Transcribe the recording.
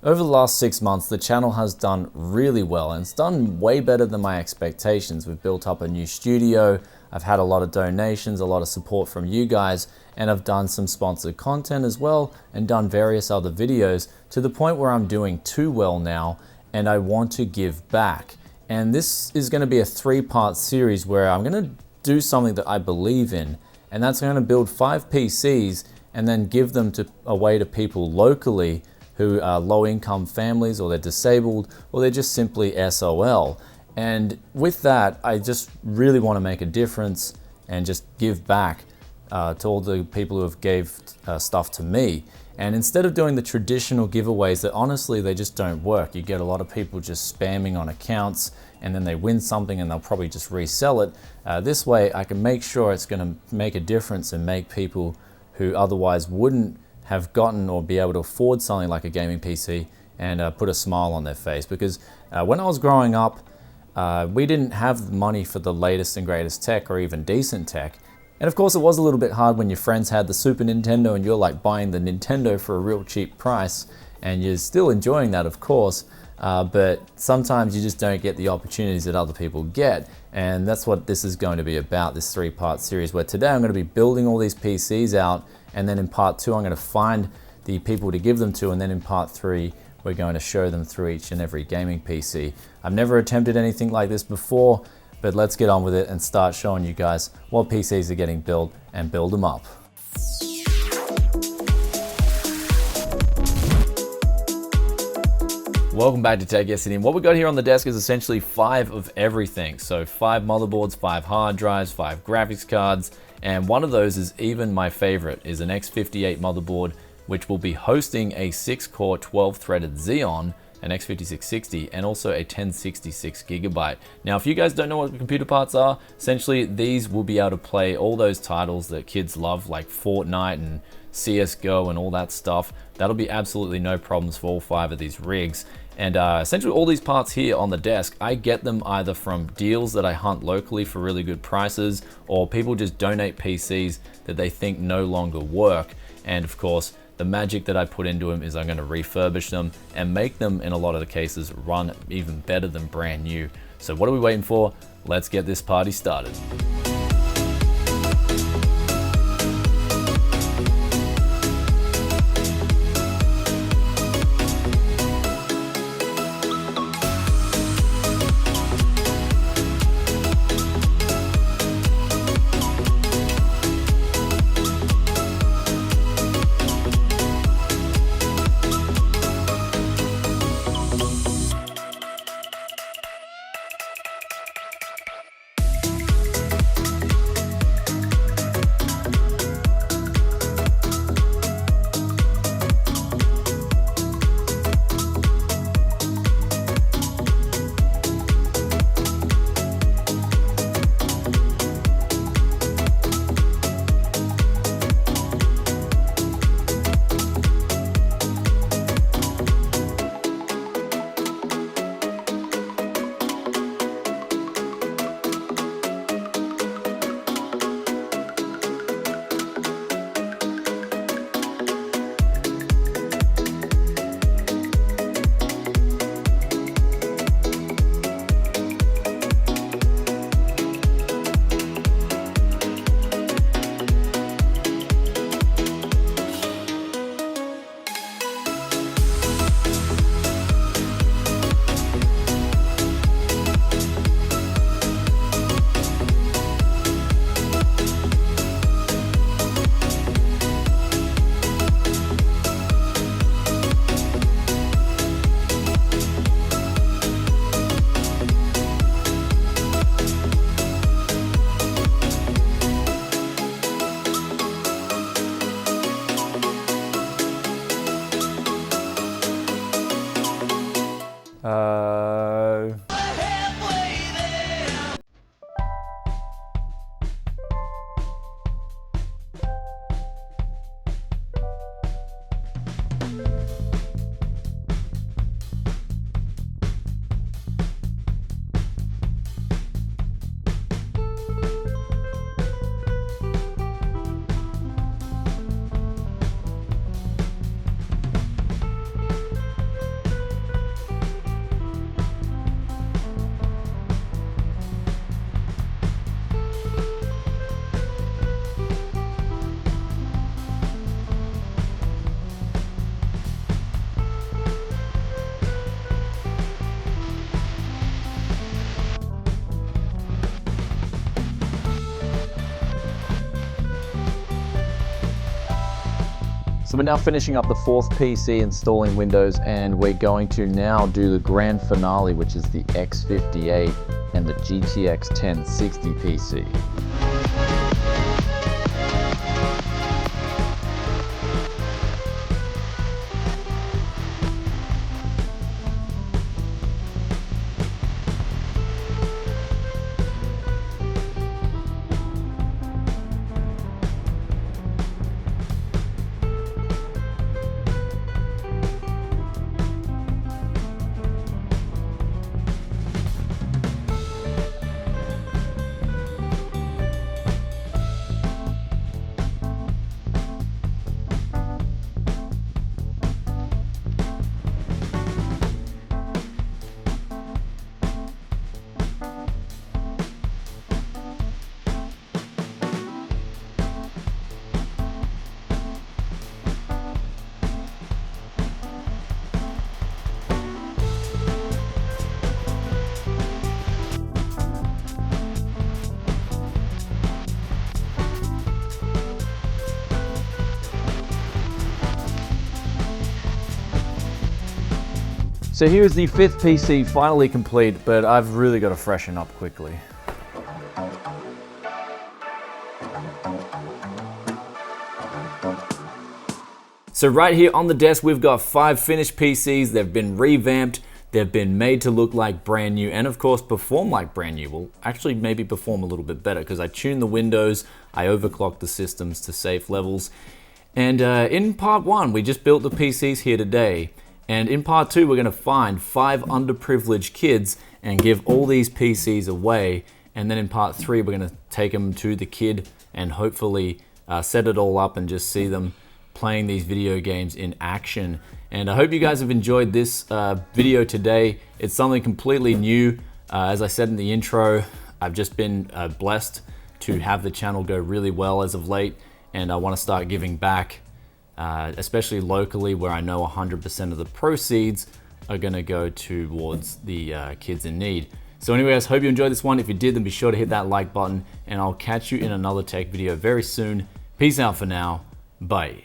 Over the last 6 months, the channel has done really well, and it's done way better than my expectations. We've built up a new studio, I've had a lot of donations, a lot of support from you guys, and I've done some sponsored content as well, and done various other videos to the point where I'm doing too well now, and I want to give back. And this is going to be a 3-part series where I'm going to do something that I believe in, and that's going to build 5 PCs and then give them away to people locally who are low-income families, or they're disabled, or they're just simply SOL. And with that, I just really want to make a difference and just give back to all the people who have gave stuff to me. And instead of doing the traditional giveaways that honestly, they just don't work. You get a lot of people just spamming on accounts, and then they win something and they'll probably just resell it. This way, I can make sure it's going to make a difference and make people who otherwise wouldn't have gotten or be able to afford something like a gaming PC and put a smile on their face. Because when I was growing up, we didn't have money for the latest and greatest tech or even decent tech. And of course it was a little bit hard when your friends had the Super Nintendo and you're like buying the Nintendo for a real cheap price, and you're still enjoying that, of course, but sometimes you just don't get the opportunities that other people get. And that's what this is going to be about, this 3-part series, where today I'm going to be building all these PCs out, and then in part 2 I'm going to find the people to give them to, and then in part 3 we're going to show them through each and every gaming PC. I've never attempted anything like this before, but let's get on with it and start showing you guys what PCs are getting built and build them up. Welcome back to Tech Yesterday. And what we got here on the desk is essentially 5 of everything. So 5 motherboards, 5 hard drives, 5 graphics cards, and one of those is even my favorite, is an X58 motherboard, which will be hosting a 6-core 12-threaded Xeon, an X5660, and also a 1066 gigabyte. Now, if you guys don't know what computer parts are, essentially these will be able to play all those titles that kids love, like Fortnite and CSGO and all that stuff. That'll be absolutely no problems for all 5 of these rigs. And essentially all these parts here on the desk, I get them either from deals that I hunt locally for really good prices, or people just donate PCs that they think no longer work. And of course, the magic that I put into them is I'm going to refurbish them and make them, in a lot of the cases, run even better than brand new. So what are we waiting for? Let's get this party started. we're now finishing up the 4th PC installing Windows, and we're going to now do the grand finale, which is the X58 and the GTX 1060 PC. So here's the 5th PC finally complete, but I've really got to freshen up quickly. So right here on the desk, we've got 5 finished PCs. They've been revamped, they've been made to look like brand new, and of course perform like brand new. Well, actually maybe perform a little bit better, because I tuned the windows, I overclocked the systems to safe levels. And in part 1, we just built the PCs here today. And in part 2, we're gonna find 5 underprivileged kids and give all these PCs away. And then in part 3, we're gonna take them to the kid and hopefully set it all up and just see them playing these video games in action. And I hope you guys have enjoyed this video today. It's something completely new. As I said in the intro, I've just been blessed to have the channel go really well as of late, and I wanna start giving back. Especially locally, where I know 100% of the proceeds are gonna go towards the kids in need. So anyway, guys, hope you enjoyed this one. If you did, then be sure to hit that like button, and I'll catch you in another tech video very soon. Peace out for now. Bye.